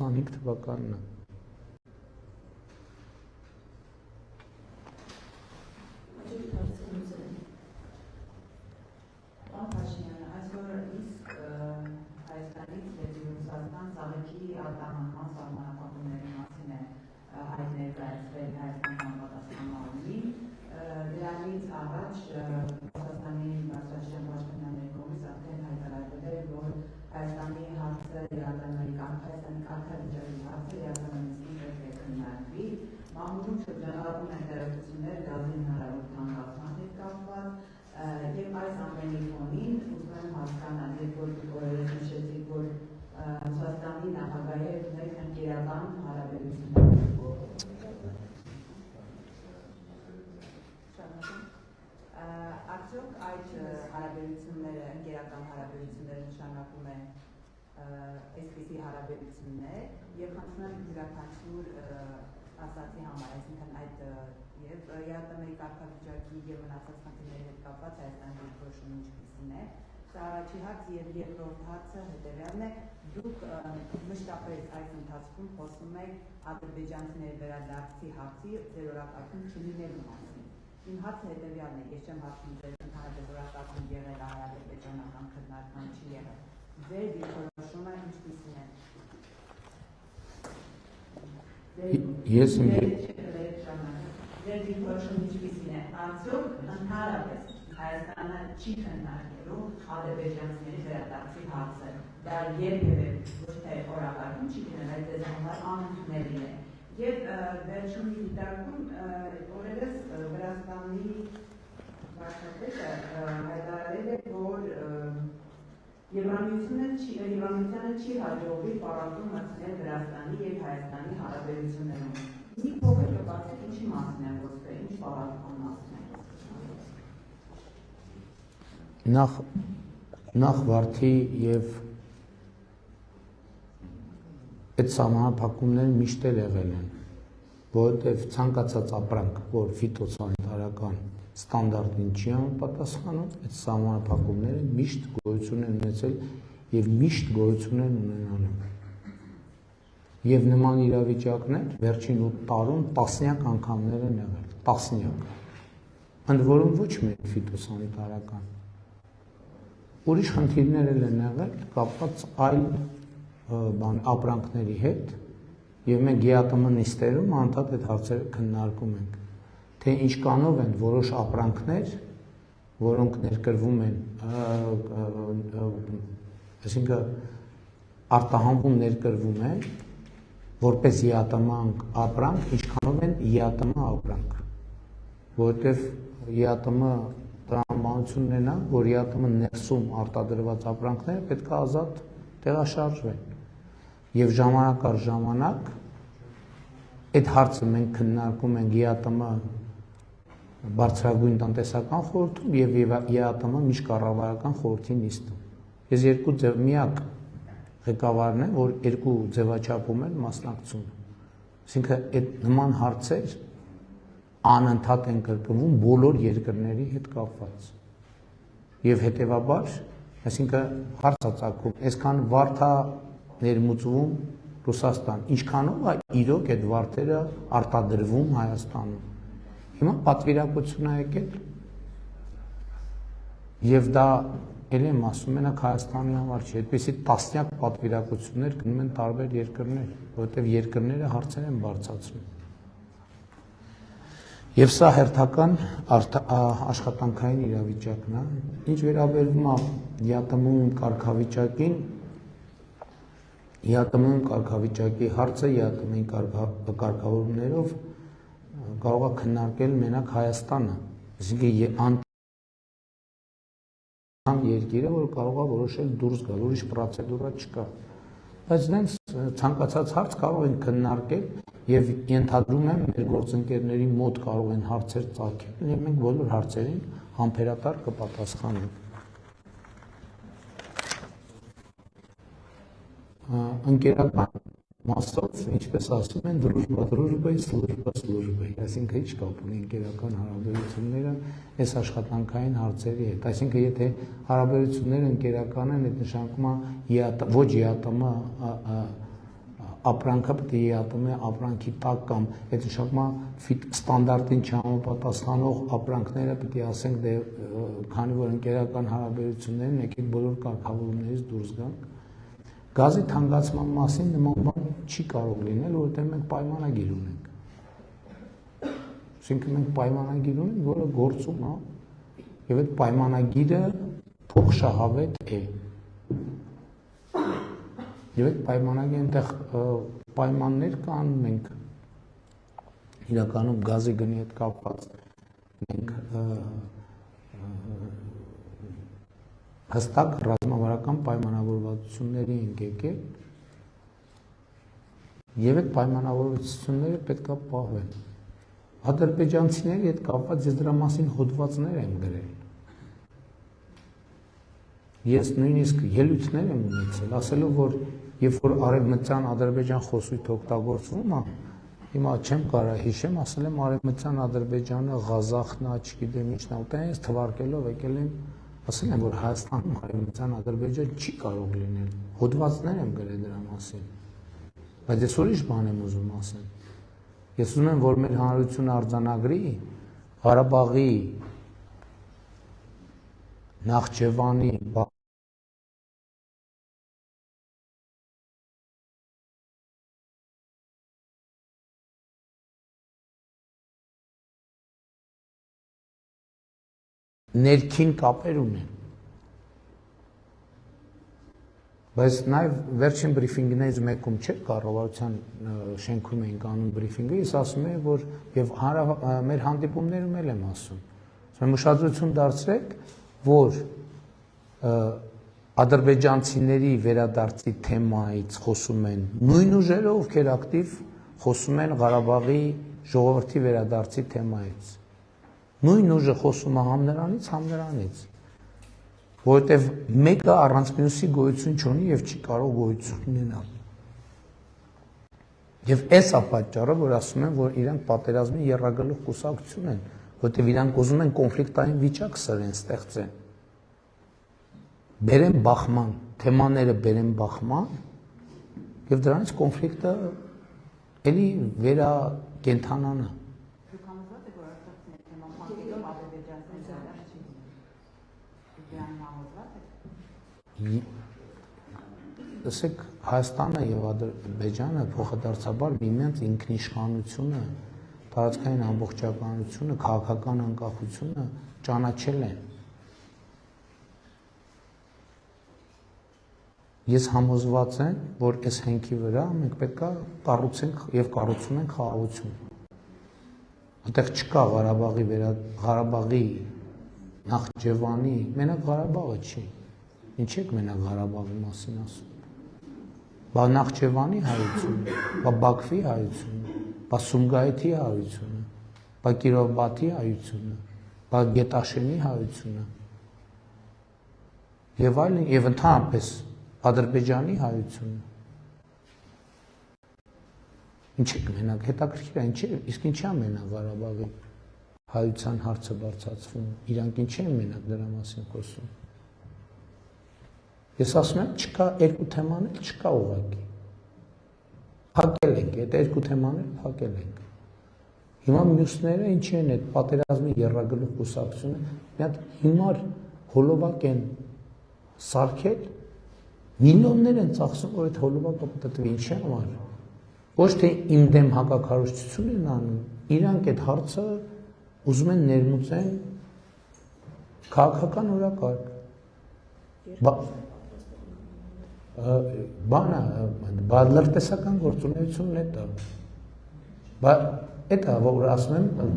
25 թվականն է։ Արդյոք այդ հարաբերությունները, ընկերական հարաբերությունները նշանակում են այսպիսի հարաբերություններ եւ խնդրում եմ յուրաքանչյուր ասացի համար, այսինքն այդ եւ ԵԱՏՄ-ի կարգավիճակի եւ մնացած խնդիրների հետ կապված Հայաստանի դիրքորոշումը ինչպիսին է։ Սա առաջի հարց եւ երկրորդ հարցը հետեւյալն է. դուք մշտապես այս ընթացքում խոսում եք ադրբեջանցիների վերադարձի հարցի ձեր օրակարգում չլինելու մասին։ Իմ հարցը հետեւյալն է, ես չեմ հարցնում ձեր ընդհանրապես օրակարգում եղել հայ-ադրբեջանական քննարկում չի եղել։ Ձեր դիրքորոշումը ինչպիսին է։ Ես իմ ձեր դիրքորոշումը ինչպիսին է։ Արդյոք ընդհանրապես Հայաստանը չի քննարկելու ադրբեջանցիների վերադարձի հարցը։ Դա երբևէ ոչ թե օրակարգում չի լինել, այլ դες համար անընդունելի է։ Եվ վերջում դիտարկում օրերս Վրաստանի վարչապետը հայտարարել է, որ Եվրամիությանը չի հաջողվի պարապում մտցնել Վրաստանի եւ Հայաստանի հարաբերություններում։ Մի փոքր կբացեք ինչի մասին է խոսքը, ինչ պարապման մասին է խոսքը։ Նախ վարդի եւ այդ սահմանափակումները միշտ էլ եղել են, որովհետև ցանկացած ապրանք, որ ֆիտոսանիտարական ստանդարտին չի համապատասխանում, այդ սահմանափակումները միշտ գոյություն են ունեցել եւ միշտ գոյություն են ունենալու։ Եվ նման իրավիճակներ վերջին 8 տարում տասնյակ անգամներ են եղել, տասնյակ։ Ընդ որում ոչ միայն ֆիտոսանիտարական։ Ուրիշ խնդիրներ են եղել կապված այլ ապրանքների հետ եւ մենք ԵԱՏՄ նիստերում անդադ այդ հարցերը քննարկում ենք, թե ինչքանով են որոշ ապրանքներ, որոնք ներկրվում են, այսինքն արտահանվում ներկրվում են որպես ԵԱՏՄ ապրանք, ինչքանով են ԵԱՏՄ ապրանք, որովհետեւ ԵԱՏՄ տրամաբանությունն է նա, որ ԵԱՏՄ ներսում արտադրված ապրանքները պետք է ազատ տեղաշարժվեն։ Եվ ժամանակ առ ժամանակ այդ հարցը մենք քննարկում ենք ԵԱՏՄ բարձրագույն տնտեսական խորհրդում եւ ԵԱՏՄ միջկառավարական խորհրդի նիստում։ Ես երկու միակ ղեկավարն եմ, որ երկու ձևաչափում են մասնակցում։ Այսինքն այդ նման հարցեր անընդհատ են կրկնվում բոլոր երկրների հետ կապված։ Եվ հետեւաբար, այսինքն հարցածագում, այսքան վարդա ներմուծվում Ռուսաստան, ինչքանով է իրոք այդ վարդերը արտադրվում Հայաստանում։ Հիմա պատվիրակություն է եկել եւ դա ել եմ ասում, մենակ Հայաստանի համար չի, այդպիսի տասնյակ պատվիրակություններ գնում են տարբեր երկրներ, որովհետեւ երկրները հարցեր են բարձրացնում։ Եվ սա հերթական աշխատանքային իրավիճակն է, ինչ վերաբերում է ԵԱՏՄ-ում կարգավիճակին, ԵԱՏՄ-ում կարգավիճակի հարցը ԵԱՏՄ-ի կարգավորումներով կարող է քննարկել մենակ Հայաստանը, այսինքն երկիրը, որ կարող է որոշել դուրս գալ, ուրիշ պրոցեդուրա չկա։ Բայց դրանց ցանկացած հարց կարող են քննարկել եւ ենթադրում եմ մեր գործընկերների մոտ կարող են հարցեր ծագել եւ մենք բոլոր հարցերին համբերատար կպատասխանենք։ Ընկերական մասով, ինչպես ասում են, դրուժբա, սլուժբա, այսինքն ինչ կապ ունի ընկերական հարաբերությունները այս աշխատանքային հարցերի հետ, այսինքն եթե հարաբերությունները ընկերական են, այդ նշանակում է ոչ ԵԱՏՄ ապրանքը պետք է յապում է ապրանքի տակ կամ այդ նշանակում ստանդարտին չհամապատասխանող ապրանքները պետք է ասենք դե քանի որ ընկերական հարաբերություններն եկեք բոլոր կարգավորումներից դուրս գանք գազի թանկացման մասին նման բան չի կարող լինել որովհետև մենք պայմանագիր ունենք այսինքն մենք պայմանագիր ունենք որը գործում է եւ այդ պայմանագիրը փոխշահավետ է եւ այդ պայմանագիրը այնտեղ պայմաններ կան մենք իրականում գազի գնի հետ կապված մենք հստակ ռազմավարական պայմանավորվածությունների ենք եկել եւ այդ պայմանավորվածությունները պետք է պահվեն ադրբեջանցիների հետ կապված ես դրա մասին հոդվածներ եմ գրել ես նույնիսկ ելույթներ եմ ունեցել ասելով որ երբ որ արևմտյան ադրբեջան խոսույթ օգտագործվում է հիմա չեմ կարող հիշեմ ասել եմ արևմտյան ադրբեջանը ղազախն է չգիտեմ ինչն է ուտես թվարկելով եկել եմ ասել եմ որ Հայաստանում արևմտյան ադրբեջան չի կարող լինել հոդվածներ եմ գրել դրա մասին բայց ես ուրիշ բան եմ ուզում ասել ես ուզում եմ որ մեր հանրությունը արձանագրի Ղարաբաղի Նախճեվանի ներքին կապեր ունեն բայց նաև վերջին բրիֆինգներից մեկում չէ կառավարության շենքում էինք անում բրիֆինգը ես ասում եմ որ եւ մեր հանդիպումներում էլ եմ ասում ուշադրություն դարձրեք որ ադրբեջանցիների վերադարձի թեմայից խոսում են նույն ուժերը ովքեր ակտիվ խոսում են Ղարաբաղի ժողովրդի վերադարձի թեմայից նույն ուժը խոսում է համ նրանից որովհետև մեկը առանց մյուսի գոյություն չունի եւ չի կարող գոյություն ունենալ եւ այս է պատճառը որ ասում են որ իրանք պատերազմի եռագլուխ կուսակցություն են որովհետև իրանք ուզում են կոնֆլիկտային վիճակ սրեն ստեղծեն բերեն բախման թեմաները բերեն բախման եւ դրանից կոնֆլիկտը էլի վերա կենթանանա Լսեք, Հայաստանը եւ Ադրբեջանը փոխադարձաբար միմյանց ինքնիշխանությունը, տարածքային ամբողջականությունը, քաղաքական անկախությունը ճանաչել են։ Ես համոզված եմ, որ այս հենքի վրա մենք պետք է կառուցենք եւ կառուցում ենք խաղաղություն։ Այդտեղ չկա Ղարաբաղի Նախճեվանի, մենակ Ղարաբաղը չի։ Ինչ եք մենակ Ղարաբաղի մասին ասում։ Բա Նախճեվանի հայությունը, բա Բաքվի հայությունը, բա Սումգայիթի հայությունը, բա Կիրովբաթի հայությունը, բա Գետաշենի հայությունը։ Եվ այլն, եւ ընդհանրապես Ադրբեջանի հայությունը։ Ինչ եք մենակ հետաքրքիր է, ինչ է, իսկ ինչի է մենակ Ղարաբաղի հայության հարցը բարձրացվում, իրանք ինչի են մենակ դրա մասին խոսում։ Ես ասում եմ, չկա երկու թեման էլ չկա ուղղակի։ Փակել ենք, այդ երկու թեմաները փակել ենք։ Հիմա մյուսները ինչի են այդ պատերազմի եռագլուխ կուսակցությունը, մի հատ հիմար հոլովակ են սարքել, միլիոններ են ծախսում, որ այդ հոլովակը պատտվի ինչի համար։ Ոչ թե իմ դեմ հակակարողություն են անում, իրանք այդ հարցը ուզում են ներմուծեն քաղաքական օրակարգ։ Բա լրտեսական գործունեությունն է դա։ Բա այդ է, որ ասում եմ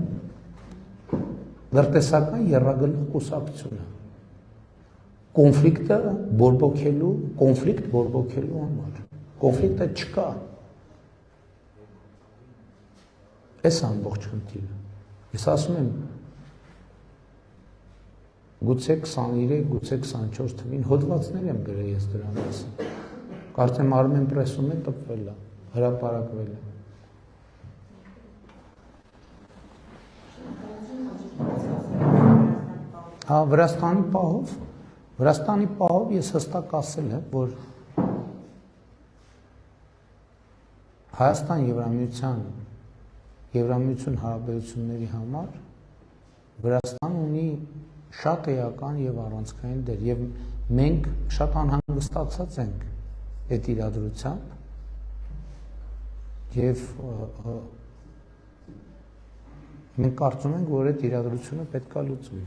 լրտեսական եռագլուխ կուսակցությունը։ Կոնֆլիկտ բորբոքելու համար։ Կոնֆլիկտը չկա։ Այս ամբողջ խնդիրը։ Ես ասում եմ գուցե 23, գուցե 24 թվին հոդվածներ եմ գրել ես դրա մասին։ Կարծեմ Armen Press-ում է տպվել է, հրապարակվել է։ Հա, Վրաստանի պահով ես հստակ ասել եմ, որ Եվրամիություն հարաբերությունների համար Վրաստան ունի շատ էական եւ առանցքային դեր եւ մենք շատ անհանգստացած ենք այդ իրադրությամբ եւ մենք կարծում ենք, որ այդ իրադրությունը պետք է լուծվի։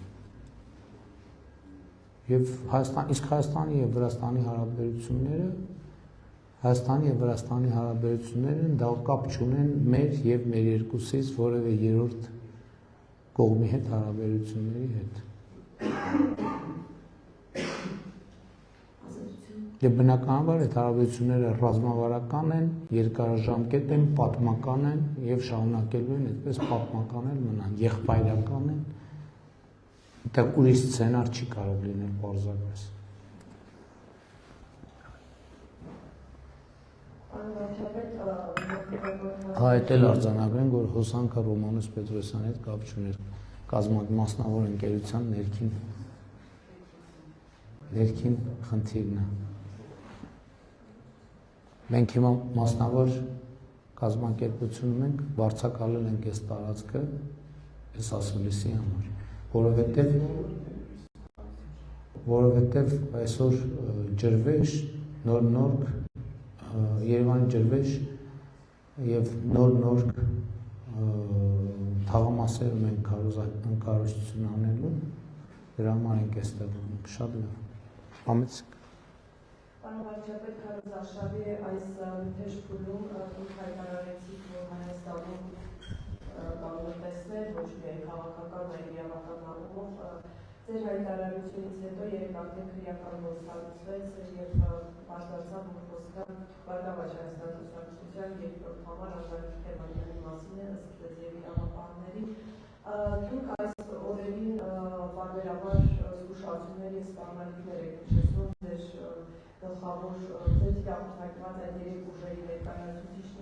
Եվ Հայաստանի եւ Վրաստանի հարաբերությունները դա կապ չունեն մեր եւ մեր երկուսից որևէ երրորդ կողմի հետ հարաբերությունների հետ։ Եվ բնականաբար այդ հարաբերությունները ռազմավարական են, երկարաժամկետ են, պատմական են եւ շարունակելու են այդպես պատմական էլ մնան, եղբայրական են։ Դա ուրիշ սցենար չի կարող լինել պարզապես։ Այդ էլ արձանագրենք, որ հոսանքը Ռոմանոս Պետրոսյանի հետ կապ չուներ մասնավոր ընկերության ներքին խնդիրն է։ Մենք հիմա մասնավոր կազմակերպությունում ենք, վարձակալել ենք այս տարածքը այս ասուլիսի համար, որովհետև այսօր ջրվեժ, նոր Երևանի ջրվեժ եւ նոր թաղամասեր ունենք կառուցություն անելու, դրա համար ենք այստեղ շատ լավ։ Համեցեք։ Պարոն վարչապետ, քարոզարշավի այս թեժ փուլում դուք հայտարարեցիք, որ Հայաստանում կարող եք տեսնել ոչ միայն քաղաքական, այլ իրավական առումով ձեր հայտարարությունից հետո երեք արդեն քրեական ոց հարուցվեց եւ բարձրացավ որ խոսքը Բարգավաճ Հայաստան Հանրապետության երկրորդ համար Անդրանիկ Թեմանյանի մասին է ըստ ձեր իրավապահների։ Դուք այս օրերին բարբերաբար զգուշացումներ եւ սպառնալիքներ եք նշեցնում ձեր գլխավոր ձեր իրավունքնայնված այդ երեք ուժերի ներկայացուցիչների